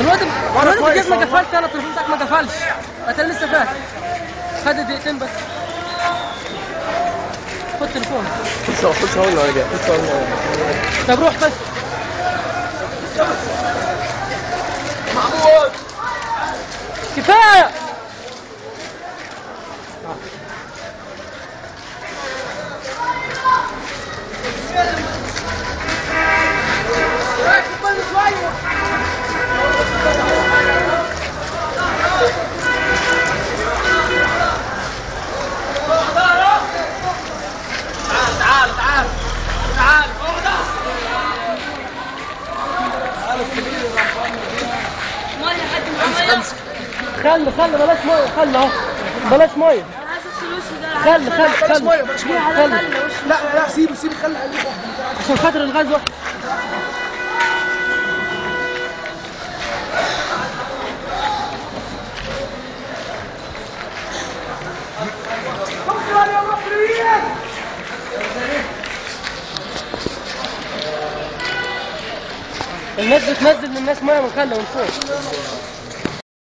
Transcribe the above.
الواد الجيب ما قفلش، انا التليفون بتاعك ما قفلش، انا لسه فاكر. خد دقيقتين بس. خد التليفون. خش هون ولا جاي؟ خش هون. طب روح بس. محمود كفايه. خلي بلاش ميه، خلي اهو بلاش ميه. خلي بلاش ميه. لا سيبه خلي عشان خاطر الغزوه. الناس بتنزل للناس ميه من خله من فوق.